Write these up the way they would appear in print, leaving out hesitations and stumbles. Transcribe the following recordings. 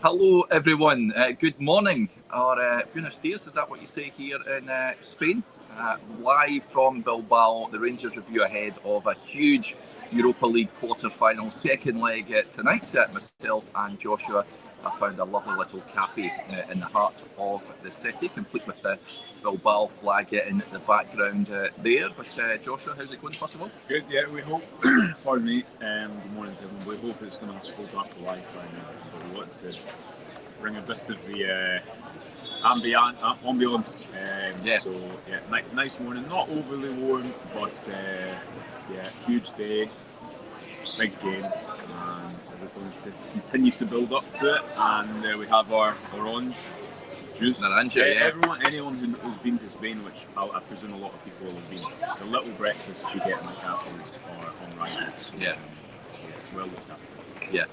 Hello everyone, good morning, or buenos dias, is that what you say here in Spain? Live from Bilbao, the Rangers review ahead of a huge Europa League quarter-final second leg tonight. Myself and Joshua have found a lovely little cafe in the heart of the city, complete with the Bilbao flag in the background there. But Joshua, how's it going first of all? Good, yeah, we hope, pardon me, good morning to everyone, we hope it's going to hold up for life, but we want to bring a bit of the ambiance. Yeah. So, yeah, nice morning, not overly warm, but huge day, big game, and we're going to continue to build up to it, and we have our orange juice. Anyone who's been to Spain, which I presume a lot of people have been, the little breakfasts you get in the cafes are unrivaled. So, yeah, it's well looked after. Yeah.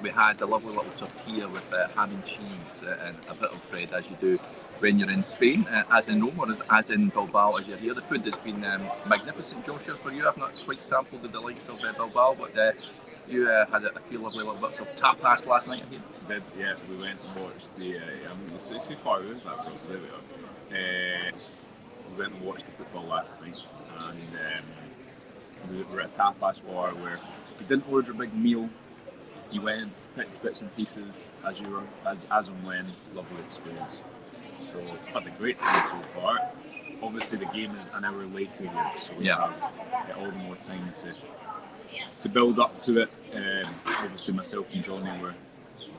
We had a lovely little tortilla with ham and cheese and a bit of bread, as you do when you're in Spain, as in Rome, or as in Bilbao, as you're here. The food has been magnificent, Joshua, for you. I've not quite sampled the delights of Bilbao, but you had a few lovely little bits of tapas last night, I hear. Yeah, we went and watched the, so far, where is that from? There we are. We went and watched the football last night, and we were at a tapas bar where we didn't order a big meal. You went, picked bits and pieces as and when. Lovely experience. So had a great time so far. Obviously the game is an hour later here, so we have all the more time to build up to it. Obviously myself and Johnny were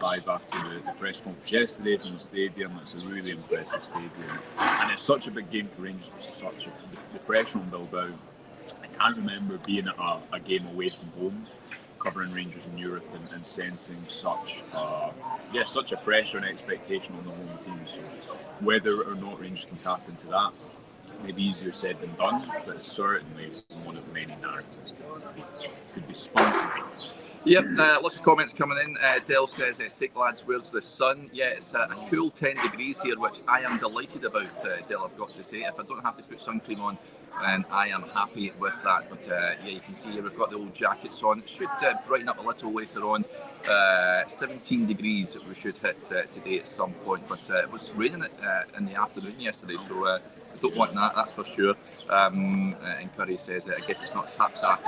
live after the press conference yesterday from the stadium. It's a really impressive stadium, and it's such a big game for Rangers. The pressure on Bilbao. I can't remember being at a game away from home, covering Rangers in Europe and sensing such a pressure and expectation on the home team. So whether or not Rangers can tap into that, maybe easier said than done, but it's certainly one of many narratives that could be spun tonight. Yep, lots of comments coming in. Dell says, sick lads, where's the sun? Yeah, it's a cool 10 degrees here, which I am delighted about, Dell, I've got to say. If I don't have to put sun cream on, and I am happy with that. But you can see here we've got the old jackets on. It should brighten up a little later on. 17 degrees we should hit today at some point, but it was raining in the afternoon yesterday, so I don't want that, that's for sure. And Curry says, I guess it's not tap-staff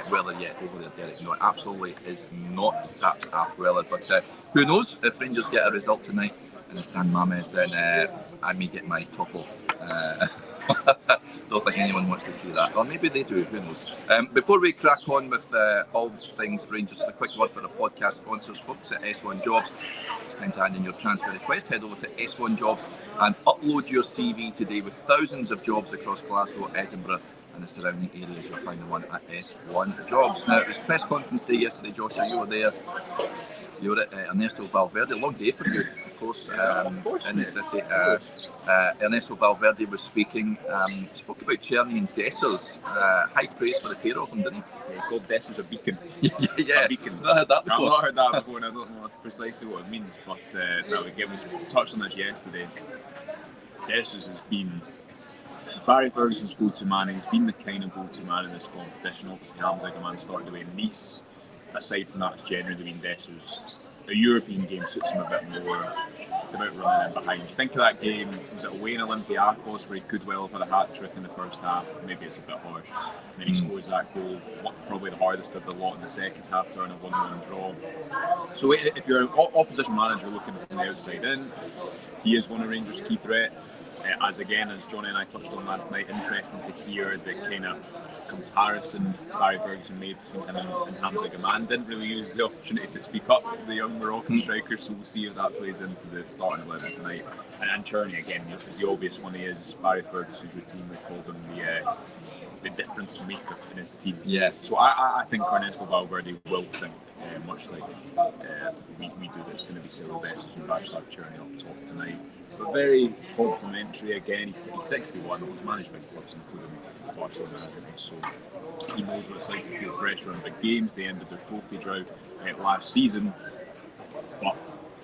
weather yet over there, Derek. No, it absolutely is not tap-staff weather, but who knows if Rangers get a result tonight in the San Mamés, then I may get my top off. Don't think anyone wants to see that, or maybe they do, who knows. Before we crack on with all things Rangers, just a quick word for the podcast sponsors, folks at S1 Jobs. It's time to hand in your transfer request. Head over to S1 Jobs and upload your CV today. With thousands of jobs across Glasgow, Edinburgh and the surrounding areas, you'll find the one at S1 Jobs. Now, it was press conference day yesterday, Joshua, you were there. You were at Ernesto Valverde, a long day for you, of course, in the city. Ernesto Valverde was speaking, spoke about Czerny and Dessers. High praise for the pair of them, didn't he? Yeah, he called Dessers a beacon. Yeah, a beacon. I've not heard that before. I've not heard that before, and I don't know precisely what it means, but again, we touched on this yesterday. Dessers has been Barry Ferguson's go-to man. He's been the kind of go-to man in this competition. Obviously, Hamza started away in Nice. Aside from that, it's generally been Dessers. The European game suits him a bit more. It's about running in behind. You think of that game, was it away in Olympiacos where he could well have had a hat-trick in the first half? Maybe it's a bit harsh. And then he scores that goal, probably the hardest of the lot in the second half, turn a 1-1 draw. So if you're an opposition manager looking from the outside in, he is one of Rangers' key threats. As Johnny and I touched on last night, interesting to hear the kind of comparison Barry Ferguson made between him and Hamza Gaman. Didn't really use the opportunity to speak up the young Moroccan striker, so we'll see if that plays into the starting 11 tonight. And Czerny again, because the obvious one he is, Barry Ferguson's routinely called him the difference maker in his team. Yeah. So I think Ernesto Valverde will think, much like we do, that it's going to be Silva Dessers and Barca Czerny up top tonight. But very complimentary again. He's 61. He's managed big clubs, including Barcelona, hasn't he? So he knows what it's like to feel pressure on big games. They ended their trophy drought last season, but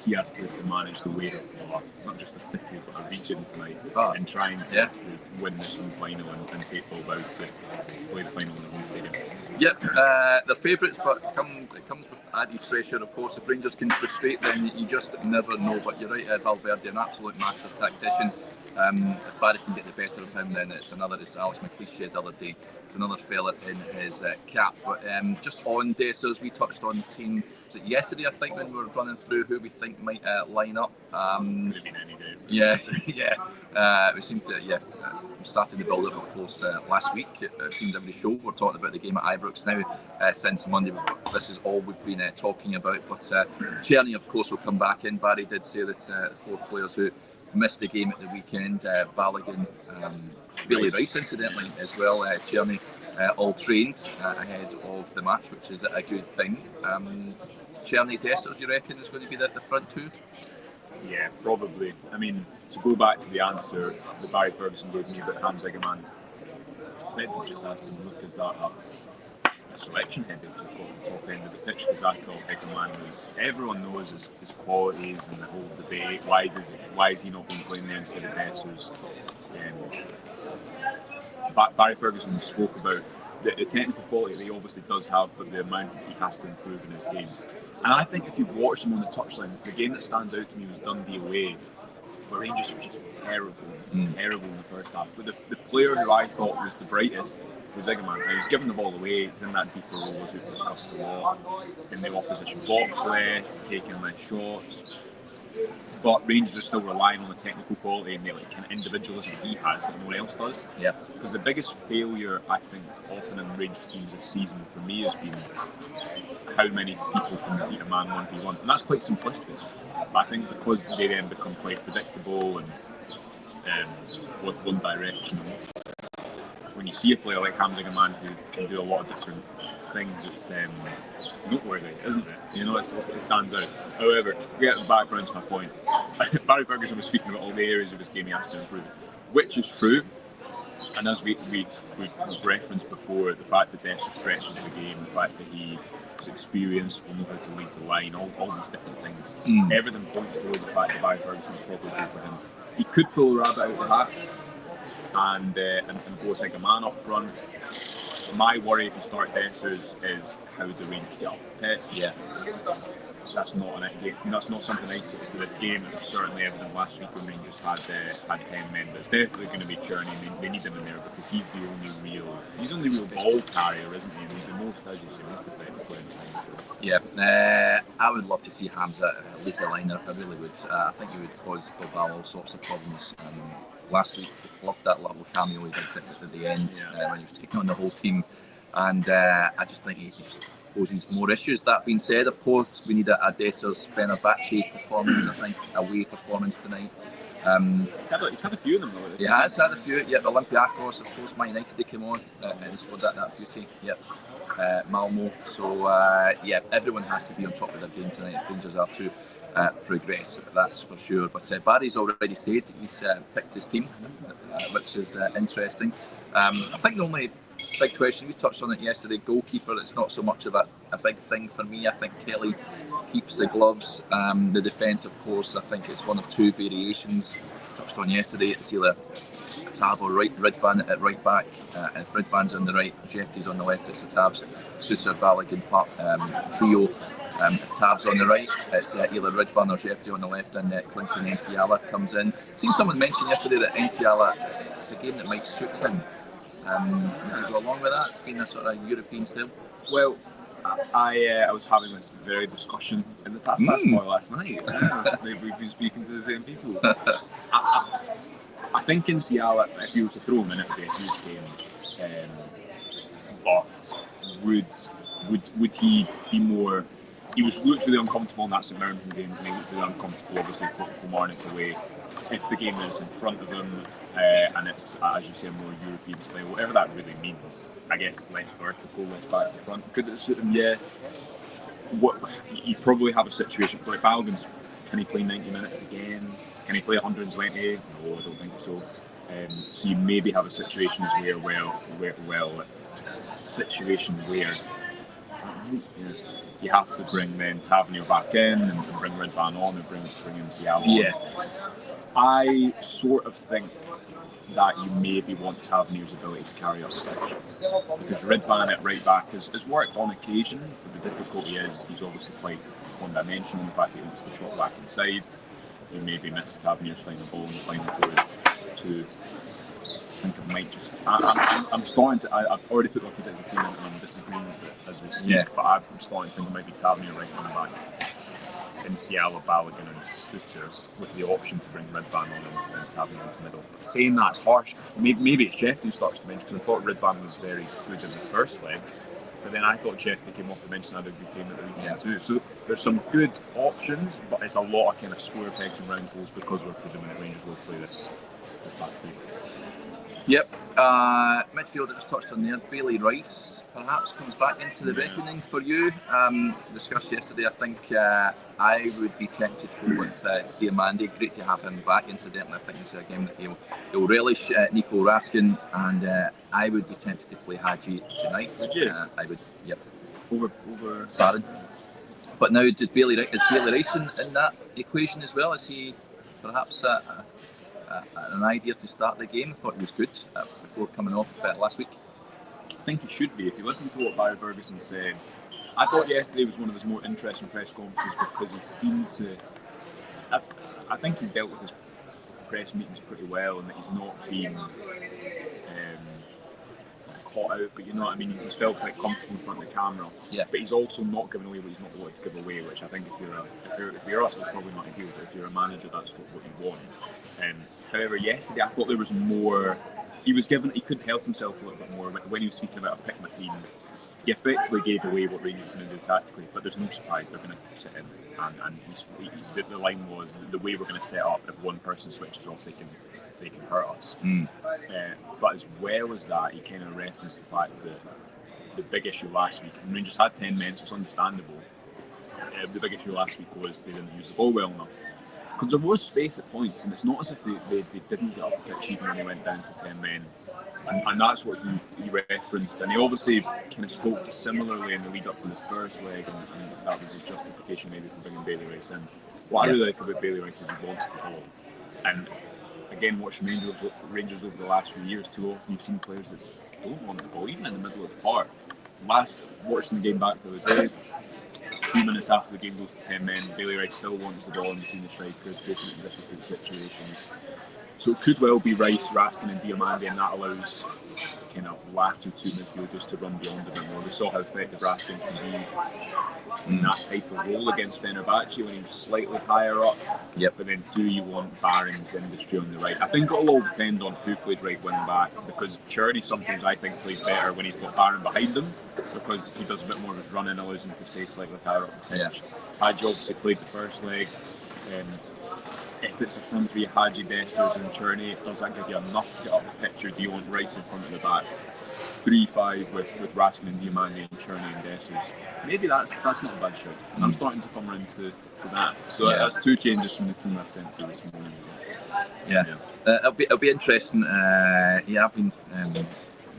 he has to manage the weight of not just a city but a region tonight, and trying to win this home final and take Bilbao to play the final in the home stadium. Yep, they're favourites, but it comes with added pressure. Of course, if Rangers can frustrate, then you just never know. But you're right, Valverde, an absolute master tactician. If Barry can get the better of him, then it's another, as Alex McLeish said the other day, another fella in his cap. But just on Dessers, we touched on the team yesterday, I think, when we were running through who we think might line up. Could have been any day. Yeah. We seemed to, starting the build-up, of course, last week. It seemed every show we're talking about the game at Ibrox now. Since Monday, this is all we've been talking about. But Czerny, of course, will come back in. Barry did say that 4 players who missed the game at the weekend, Balogun, Bailey Rice incidentally as well, Czerny, all trained ahead of the match, which is a good thing. Czerny, Dessers, do you reckon is going to be the front two? Yeah, probably. I mean, to go back to the answer that Barry Ferguson gave me about Hamza Egeman, I meant to just ask him, look, is that a selection head at the top end of the pitch? Because I thought Egeman was, everyone knows his qualities and the whole debate. Why is he not being playing there instead of Dessers? Barry Ferguson spoke about the technical quality that he obviously does have, but the amount he has to improve in his game. And I think if you've watched him on the touchline, the game that stands out to me was Dundee away, where Rangers were just terrible in the first half. But the player who I thought was the brightest was Egeman. He was giving the ball away, he was in that deeper role as we've discussed a lot, in the opposition box less, taking less shots. But Rangers are still relying on the technical quality and the kind of individualism he has that no one else does. Yeah. Because the biggest failure, I think, often in Rangers teams this season for me has been how many people can beat a man 1v1. And that's quite simplistic. But I think because they then become quite predictable and one directional, when you see a player like Hamza Egeman who can do a lot of different things, it's noteworthy, isn't it? You know, it stands out. However, to get background to my point, Barry Ferguson was speaking about all the areas of his game he has to improve, which is true. And as we've referenced before, the fact that Dessers stretches the game, the fact that he is experienced, will know how to lead the line, all these different things. Everything points towards the fact that Barry Ferguson will probably go for him. He could pull a rabbit out of the hat and go with Egeman up front. My worry if you start Dessers is how do Rangers get up the pitch? Yeah. That's not that's not something isolated to this game. It was certainly evident last week when Rangers had 10 men, but it's definitely going to be Czerny. They need him in there because he's the only real ball carrier, isn't he? And he's the most, as you say, most effective player in the team. Yeah, I would love to see Hamza lead the line. I really would. I think he would cause Bilbao all sorts of problems. Last week, loved that little cameo he did at the end when he was taking on the whole team, and I just think he just poses more issues. That being said, of course, we need a Dessers Fenerbahce performance. I think away performance tonight. He's had a few of them though. He has had a few. Yeah, Olympiacos, of course, Man United they came on and scored that beauty. Yep, Malmo. So everyone has to be on top of their game tonight if Rangers are to progress, that's for sure. But Barry's already said he's picked his team, which is interesting. I think the only big question, we touched on it yesterday, goalkeeper, it's not so much of a big thing for me. I think Kelly keeps the gloves. The defence, of course, I think it's one of two variations. Touched on yesterday, it's either Tav or Ridvan at right back. If Ridvan's on the right, Jefty's on the left, it's the Tav's Sousa Balogun trio. If Tav's on the right, it's either Ridvan or Jefty on the left, and Clinton Enciala comes in. Seen someone mention yesterday that Enciala, it's a game that might suit him. Would you go along with that, being a sort of European style? Well, I was having this very discussion in the tapas bar last night. Maybe we've been speaking to the same people. I think Enciala, if you were to throw him in, it would be a huge game. But would he be more? He was literally uncomfortable in that St Mirren game, and he looked really uncomfortable, obviously, putting Kilmarnock away. If the game is in front of him, and it's, as you say, a more European style, whatever that really means, I guess less vertical, less back to front, could it suit him? Yeah. You probably have a situation, like Balogun's, can he play 90 minutes again? Can he play 120? No, I don't think so. So you maybe have a situation where, is that right? Yeah. you have to bring then Tavernier back in and bring Ridvan on and bring in Cialo on. Yeah. I sort of think that you maybe want Tavernier's ability to carry up the pitch, because Ridvan at right back has worked on occasion, but the difficulty is he's obviously quite one-dimensional. In fact, he wants to trot back inside. He maybe missed Tavernier's final ball in the final third to. I think it might just. I'm starting to. I've already put my predicted team in and I'm disagreeing with it as we speak. But I'm starting to think it might be Tavernier right wing back, and Cialo, Balogun, and Suter with the option to bring Ridvan on and Tavernier into middle. But saying that's harsh. Maybe it's Jeff who starts to mention, because I thought Ridvan was very good in the first leg. But then I thought Jeff came off the bench and had a good game at the weekend too. So there's some good options, but it's a lot of kind of square pegs and round holes because we're presuming that Rangers will play this back three. Yep. Midfield, I just touched on there. Bailey Rice perhaps comes back into the reckoning for you. Discussed yesterday, I think I would be tempted to go with Diamande. Great to have him back. Incidentally, I think this is a game that he'll relish. Nico Raskin, and I would be tempted to play Hadji tonight. Would you? I would. Yep. Over Barron. But now, is Bailey Rice in that equation as well? Is he perhaps an idea to start the game? I thought he was good before coming off last week. I think he should be. If you listen to what Barry Ferguson said, I thought yesterday was one of his more interesting press conferences because he seemed to. I think he's dealt with his press meetings pretty well, and that he's not been caught out. But you know what I mean. He's felt quite comfortable in front of the camera. Yeah. But he's also not giving away what he's not wanted to give away. Which I think if you're us, it's probably not ideal. But if you're a manager, that's what you want. However, yesterday I thought there was more. He couldn't help himself a little bit more when he was speaking about pick my team. He effectively gave away what Rangers are going to do tactically, but there's no surprise they're going to sit in. And the line was the way we're going to set up. If one person switches off, they can hurt us. But as well as that, he kind of referenced the fact that the big issue last week, and Rangers had 10 men, so it's understandable. The big issue last week was they didn't use the ball well enough. Because there was space at points, and it's not as if they didn't get up the pitch even when they went down to 10 men. And that's what he referenced. And he obviously kind of spoke similarly in the lead up to the first leg, and that was his justification maybe for bringing Bailey Rice in. What I really like about Bailey Rice is he wants the ball. And again, watching Rangers over the last few years, too often you've seen players that don't want the ball, even in the middle of the park. Watching the game back the other day, a few minutes after the game goes to 10 men, Bailey Rice still wants the ball in between the strikers, facing it in difficult situations. So it could well be Rice, Raskin and Diamande, and that allows kind of lateral two midfielders to run beyond a bit more. We saw how effective Raskin can be in that type of role against Fenerbahce when he was slightly higher up. Yep. But then do you want Barron's industry on the right? I think it'll all depend on who plays right wing back, because Cherney sometimes I think plays better when he's got Barron behind him, because he does a bit more of his running, allows him to stay slightly higher up the pitch. Hadji obviously played the first leg. If it's a front three, Hadji, Dessers and Cherney, does that give you enough to get up the pitch, or do you want Rice in front of the back? 3-5 with Raskin and Diamande and Cherney and Dessers. Maybe that's not a bad show. I'm starting to come around to that. So that's two changes from the team I sent to this morning. It'll be interesting. I've been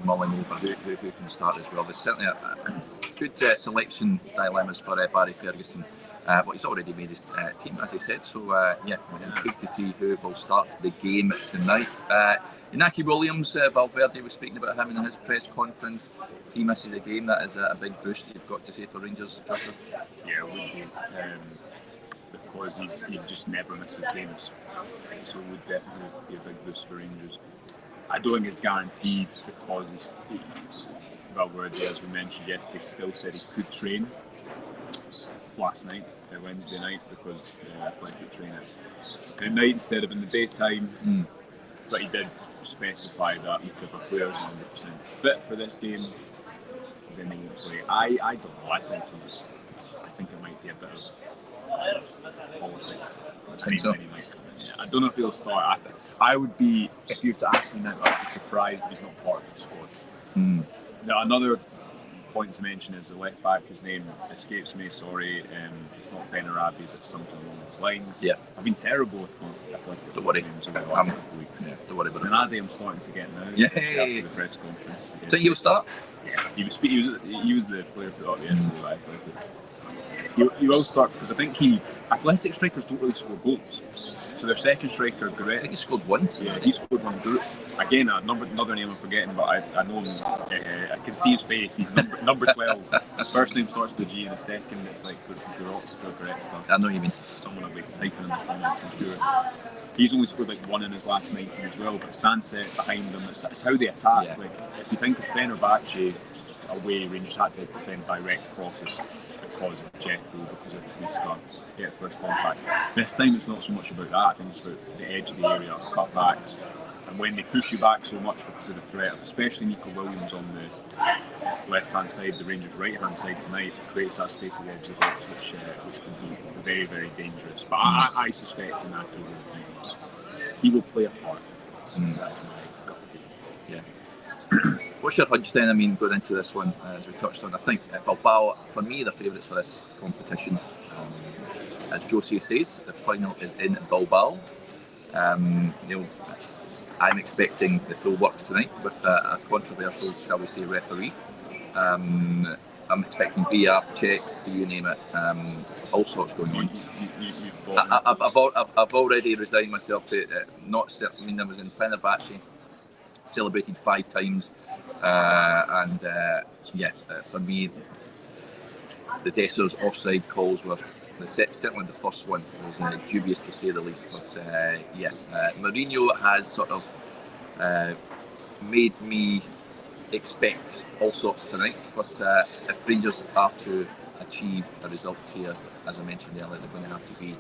mulling over who can start as well. There's certainly a good selection dilemmas for Barry Ferguson. But he's already made his team, as he said. So, we're intrigued to see who will start the game tonight. Inaki Williams, Valverde was speaking about him in his press conference. He misses a game. That is a big boost, you've got to say, for Rangers, Joshua. Yeah, it would be. Because he just never misses games. So it would definitely be a big boost for Rangers. I don't think it's guaranteed, because Valverde, as we mentioned yesterday, still said he could train last night, Wednesday night, because athletic training at night instead of in the daytime. But he did specify that if a player's 100% fit for this game, then they won't play. I don't know. I think it might be a bit of politics. I don't know if he'll start. I would be, if you were to ask me now, I'd be surprised if he's not part of the squad. Now, another point to mention is the left back, whose name escapes me, sorry. It's not Ben Arabi, but something along those lines. Yeah. I've been terrible with athletic names over the last couple of weeks. Don't worry about it. Zanadi I'm starting to get now. After the press conference. Think he'll start? Yeah. He was the player put up yesterday by Athletic. he will start because I think athletic strikers don't really score goals. So their second striker, I Gret, think he scored once. yeah, he scored one. Again, another name I'm forgetting, but I know him. I can see his face. He's number 12. First name starts with a G, and the second it's like Goretzka. I know what you mean. Someone will be typing in the comments, I'm sure. He's only scored like one in his last 19 as well, but Sunset behind him, it's how they attack. Yeah. Like if you think of Fenerbahce away, Rangers had to defend direct crosses because of Dzeko, because of Talisca, get first contact. This time it's not so much about that, I think it's about the edge of the area, cutbacks, and when they push you back so much because of the threat, especially Nico Williams on the left-hand side, the Rangers' right-hand side tonight, it creates that space at the edge of the box, which can be very, very dangerous. But I suspect Inaki he will play a part. That's my gut feeling. Yeah. What's your hunch then? I mean, going into this one, as we touched on, I think Bilbao, for me, the favourites for this competition. As Josie says, the final is in Bilbao. I'm expecting the full works tonight with a controversial, shall we say, referee. I'm expecting VR checks, you name it, all sorts going on. I've already resigned myself to not. I mean, I was in Fenerbahce, celebrated 5 times, and for me, the Dessers offside calls were certainly the first one was dubious to say the least. But Mourinho has sort of made me expect all sorts tonight, but if Rangers are to achieve a result here, as I mentioned earlier, they're going to have to be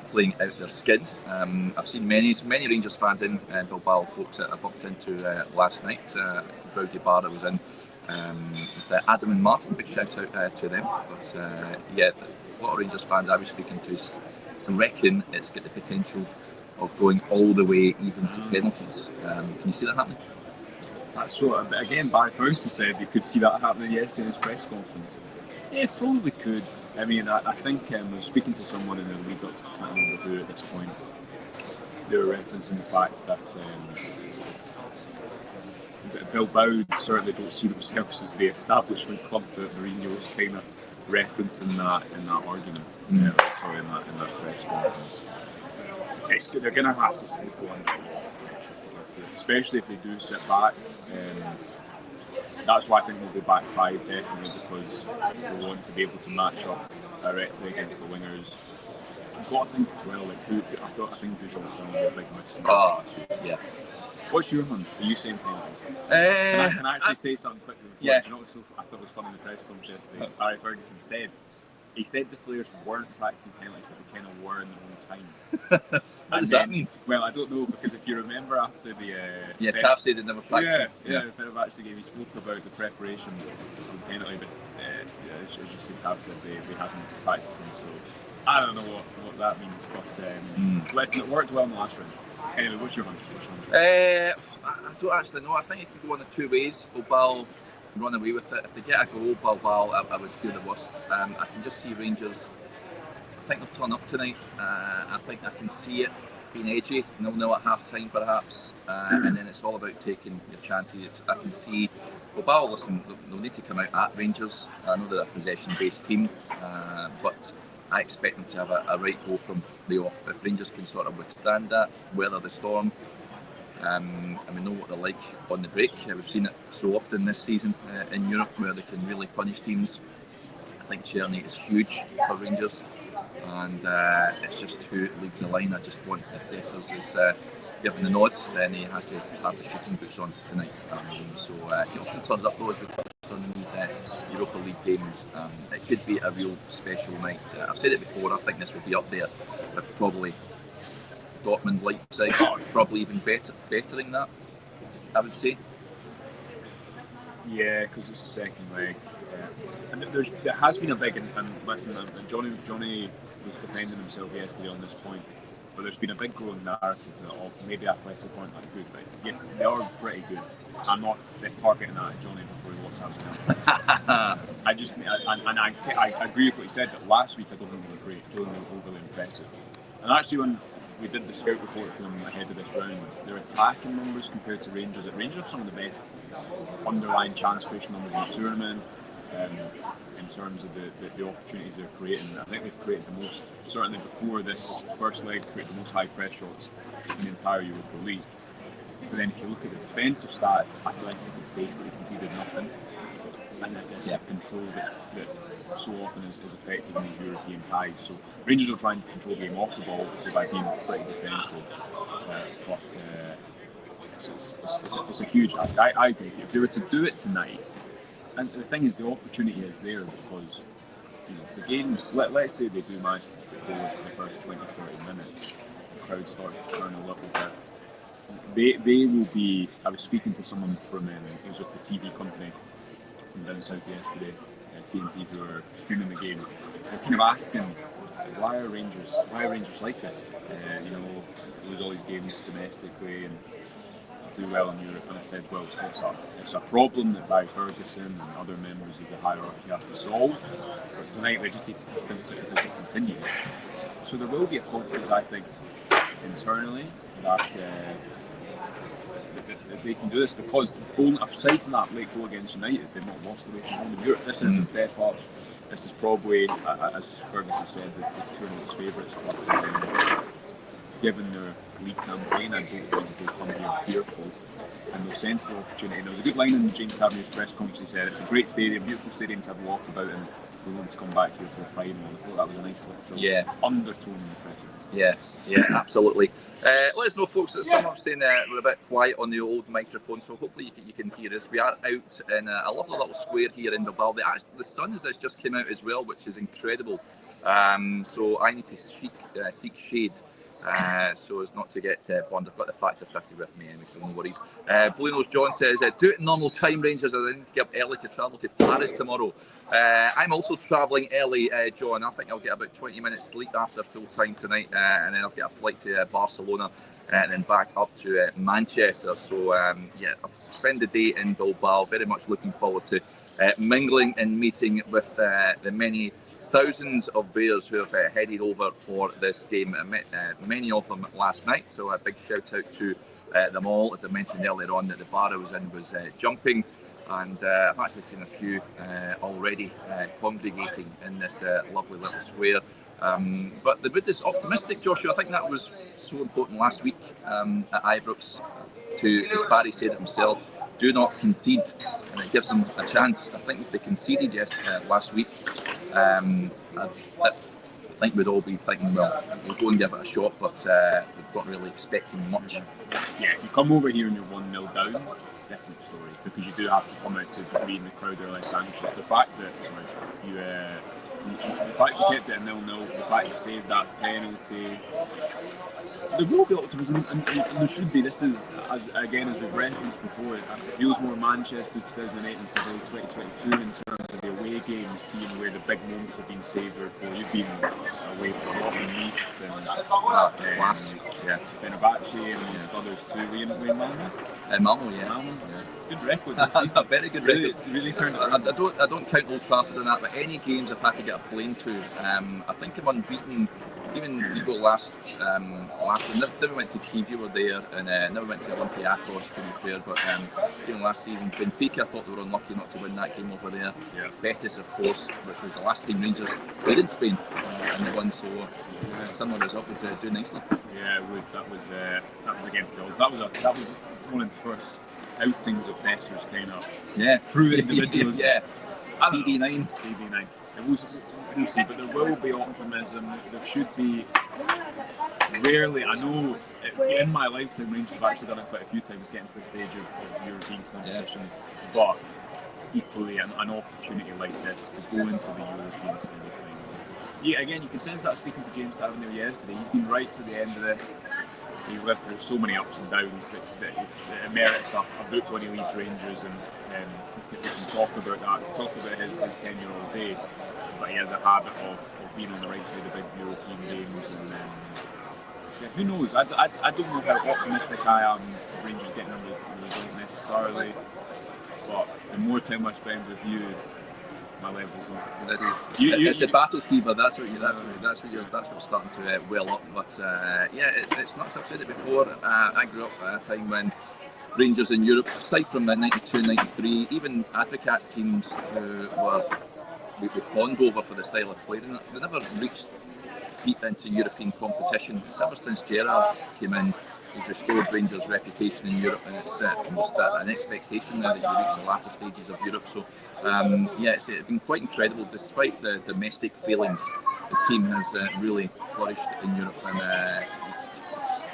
playing out their skin. I've seen many Rangers fans in Bilbao, folks that I bumped into last night. Brody Barra was in. Adam and Martin, big shout out to them. But a lot of Rangers fans I was speaking to reckon it's got the potential of going all the way even to penalties. Can you see that happening? That's so. Again, Barry Ferguson said you could see that happening yesterday in his press conference. Yeah, probably could. I mean, I think I was speaking to someone in the league, I can't remember who at this point. They were referencing the fact that Bilbao certainly don't see themselves as the establishment club that Mourinho was kind of referencing that in that argument. In that press conference. They're going to have to stay going, especially if they do sit back. That's why I think we'll be back 5 definitely, because we want to be able to match up directly against the wingers. I've got to think as well, I think Bujon's done a big miss. Yeah. What's your hunt? Are you saying penalties? Can I actually say something quickly? Yeah. You know what I thought was funny in the press conference yesterday? Barry Ferguson said the players weren't practicing penalties, but they kind of were in their own time. What does that mean? Well, I don't know, because if you remember after the Taff said they never practiced. The Fenerbahce game, he spoke about the preparation for the penalty, but as you see, Taff said they hadn't practicing, so I don't know what that means, but listen, it worked well in the last round. Anyway, what's your hunch? I don't actually know. I think it could go one of 2 ways. Bilbao run away with it. If they get a goal, Bilbao, I would feel the worst. I can just see Rangers. I think they'll turn up tonight. I think I can see it being edgy, 0-0 at half time perhaps, and then it's all about taking your chances. I can see Bilbao, listen, they'll need to come out at Rangers. I know they're a possession-based team, but I expect them to have a right go from the off. If Rangers can sort of withstand that, weather the storm, and we know what they're like on the break. We've seen it so often this season in Europe where they can really punish teams. I think Czerny is huge for Rangers, and it's just who leads the line. I just want, if Dessers is given the nods, then he has to have the shooting boots on tonight. So he often turns up though, as we touched on in these Europa League games. It could be a real special night. I've said it before, I think this will be up there with probably Dortmund, Leipzig, probably even bettering that, I would say. Yeah, because it's the second leg. And there has been a big, and listen, and Johnny was defending himself yesterday on this point, but there's been a big growing narrative that maybe Athletic aren't that good. But yes, they are pretty good. I'm not targeting that at Johnny before he walks out of I agree with what he said, that last week I don't think they were great. I don't think they were overly impressive. And actually, when we did the scout report for them ahead of this round, their attacking numbers compared to Rangers have some of the best underlying chance creation numbers in the tournament. in terms of the opportunities they're creating. I think they've created the most, certainly before this first leg, created the most high press shots in the entire Europa League. But then if you look at the defensive stats, Athletic have basically conceded nothing. And that's the control that so often is effective in these European ties. So Rangers are trying to control the game off the ball, which is by being pretty defensive. But it's a huge ask. I agree. If they were to do it tonight, and the thing is, the opportunity is there because, you know, if the games, let's say they do manage to put forward for the first 20-30 minutes, the crowd starts to turn a little bit. They will be. I was speaking to someone from he was with the TV company from down south yesterday, TNT, who are streaming the game. They're kind of asking, why are Rangers like this? You know, lose all these games domestically and do well in Europe. And I said, well, it's a problem that Barry Ferguson and other members of the hierarchy have to solve. But tonight they just need to tap into it because it continues. So there will be a confidence, I think, internally that they can do this, because aside from that late goal against United, they've not lost away from home in Europe. This is a step up. This is probably, as Ferguson said, the tournament's favourites. But given their league campaign, I don't think they'll come here fearful, and they'll sense the opportunity. And there was a good line in James Tavernier's press conference. He said, "It's a great stadium, beautiful stadium to have walked about, and we want to come back here for the final." I thought that was a nice little undertone in the press. Yeah, absolutely. Let us know, folks, that some are saying we're a bit quiet on the old microphone, so hopefully you can hear us. We are out in a lovely little square here in Bilbao. The sun has just came out as well, which is incredible. So I need to seek shade so as not to get burned. I've got the Factor 50 with me anyway, so no worries. Blue Nose John says, do it in normal time, Rangers, as I need to get up early to travel to Paris tomorrow. I'm also travelling early, John. I think I'll get about 20 minutes sleep after full time tonight, and then I'll get a flight to Barcelona and then back up to Manchester. So I'll spend the day in Bilbao. Very much looking forward to mingling and meeting with the many thousands of Bears who have headed over for this game. I met many of them last night, so a big shout out to them all. As I mentioned earlier on, that the bar I was in was jumping, and I've actually seen a few already congregating in this lovely little square. But the mood is optimistic, Joshua. I think that was so important last week at Ibrox to, as Barry said it himself, do not concede, and it gives them a chance. I think if they conceded last week, I think we'd all be thinking, well, we'll go and give it a shot, but we're not really expecting much. Yeah, if you come over here and you're 1-0 down, different story, because you do have to come out to a degree and the crowd are less anxious. The fact that you kept it a 0-0, the fact you saved that penalty, there will be optimism, and there should be. This is, as we've referenced before, it feels more Manchester 2008 and Seville 2022 in terms of the away games being where the big moments have been savoured for. You've been away for a lot of Nice and Fenerbahce and others too. Were you in Malmo? Malmo, yeah. Malmo, yeah. Good record this season. A very good record. Really turned it around. I don't count Old Trafford in that, but any games I've had to get a plane to, I think I'm unbeaten. Even Vigo last never went to Kiev, you were there, and never went to Olympiacos, to be fair, but even last season, Benfica, I thought they were unlucky not to win that game over there. Yeah. Betis, of course, which was the last time Rangers played in Spain, and they won, so similar result would do nicely. Yeah, it would. That was against the odds. That was one of the first outings of Besser's kind of true individuals. CD9. We'll see, but there will be optimism. There should be. Rarely, I know in my lifetime, Rangers have actually done it quite a few times, getting to the stage of European competition, but equally an opportunity like this to go into the European semi-final. Yeah, again, you can sense that speaking to James Tavernier yesterday. He's been right to the end of this. He's lived through so many ups and downs that it merits a book when he leaves Rangers, and we can talk about that, talk about his tenure all day, but he has a habit of being on the right side of big European games, and who knows, I don't know how optimistic I am of Rangers getting a result necessarily, but the more time I spend with you, my levels on. It's the battle fever. That's what's starting to well up. But it's not. I've said it before. I grew up at a time when Rangers in Europe, aside from the 92, 93, even Advocates teams who we fawned over for the style of play, they never reached deep into European competition. It's ever since Gerrard came in, he's restored Rangers' reputation in Europe, and it's almost an expectation now that you reach the latter stages of Europe. So, it's been quite incredible. Despite the domestic failings, the team has really flourished in Europe, and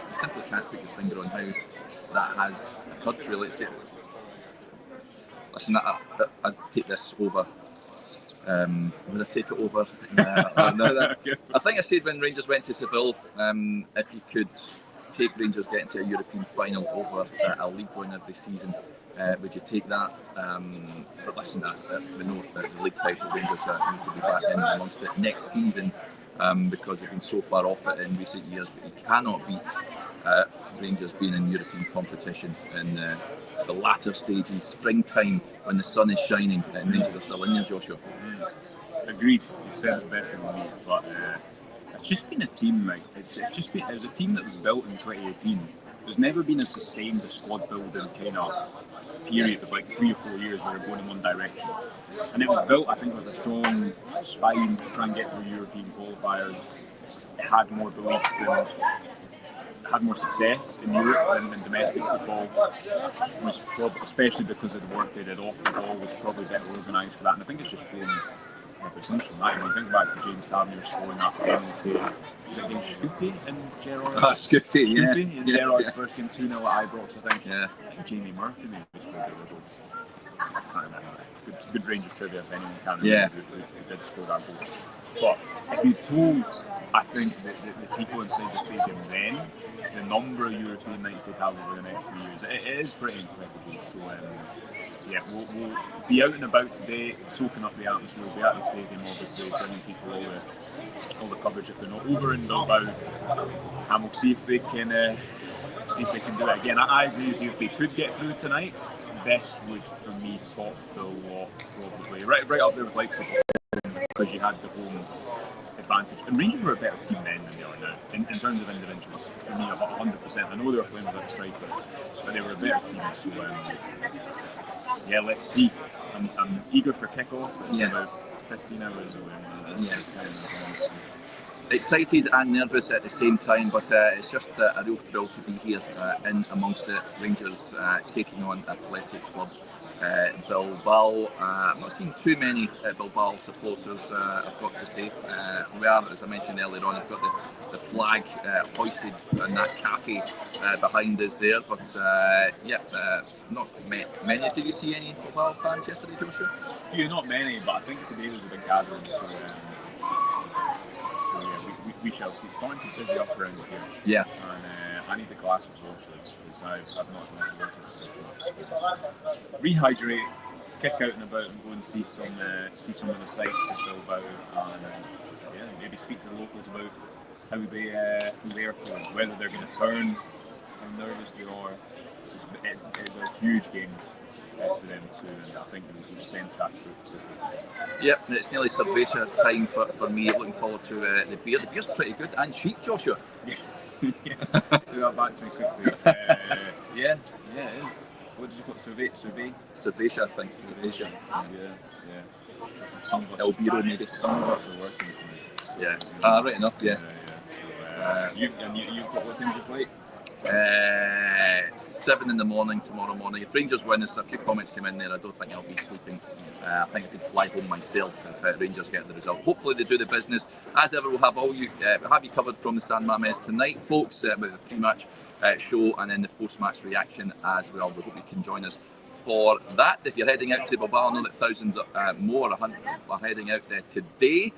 you simply can't put your finger on how that has occurred. Really, listen, I take this over. Would I take it over? I think I said when Rangers went to Seville, if you could take Rangers getting to a European final over a league win every season, would you take that? But listen, we know that the league title Rangers need to be back in amongst it next season, because they've been so far off it in recent years. But you cannot beat Rangers being in European competition in the latter stages, springtime, when the sun is shining and Rangers are still in there, Joshua. Agreed. You've said it better than me, but it's just been a team. Like it was a team that was built in 2018. There's never been a sustained squad building kind of period of like 3 or 4 years where we're going in one direction. And it was built, I think, with a strong spine to try and get through European qualifiers. It had more belief than. Had more success in Europe than domestic football, was probably, especially because of the work they did off the ball, was probably better organised for that. And I think it's just flown ever since from that. When I think back to James Tavernier scoring that penalty, was it against Scoopy and Gerrard's? Scoopy, in Gerrard's first game, 2-0 at Ibrox, I think. Yeah. I think Jamie Murphy maybe scored the goal. I can't remember. Good Rangers trivia if anyone can remember who did score that goal. But if you told, I think, the people inside the stadium then, the number of European nights they'd have over the next few years, it is pretty incredible. So, we'll be out and about today, soaking up the atmosphere. We'll be at the stadium, obviously, bringing people all the coverage if they're not over in Bilbao, and we'll see if they can do it again. I agree with you. If they could get through tonight, this would, for me, top the lot probably. Right up there with likes of, because you had the home advantage. And Rangers were a better team then than they are now, in terms of individuals. For me, about 100%. I know they were playing without a striker, but they were a better team. So, let's see. I'm eager for kick-off. It's about 15 hours away. Excited and nervous at the same time, but it's just a real thrill to be here in amongst it. Rangers taking on Athletic Club Bilbao. I've not seen too many Bilbao supporters, I've got to say. We are, as I mentioned earlier on, I've got the flag hoisted in that cafe behind us there, but not many. Did you see any Bilbao fans yesterday, Joshua? Yeah, not many, but I think today was a big gathering, so we shall see. It's starting to busy up around here. Yeah. And I need a glass of water because I've not drank water for 6 months. So rehydrate, kick out and about, and go and see some of the sights of Bilbao, and maybe speak to the locals about how they're feeling, whether they're going to turn, how nervous they are. It's a huge game for them too, and I think we'll sense that through the city. Yep, it's nearly Cerveza time for me. Looking forward to the beer. The beer's pretty good and cheap, Joshua. Yes, do that back to me quickly. Yeah, it is. What did you call it? Cerveza, I think. Cerveza. Some of us El Biro, maybe. Some of us are working tonight. Yeah. Right enough, yeah. So, you've got what time's your flight? 7 in the morning tomorrow morning. If Rangers win, there's a few comments came in there. I don't think I'll be sleeping. I think I could fly home myself if Rangers get the result. Hopefully they do the business. As ever, we'll have you covered from the San Mamés tonight, folks, with the pre-match show and then the post-match reaction as well. We hope you can join us for that. If you're heading out to Bilbao, I know that thousands more are heading out today.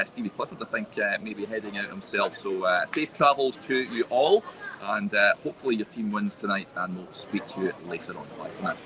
Stevie Clifford, I think, may be heading out himself. So safe travels to you all, and hopefully your team wins tonight, and we'll speak to you later on. Bye for now.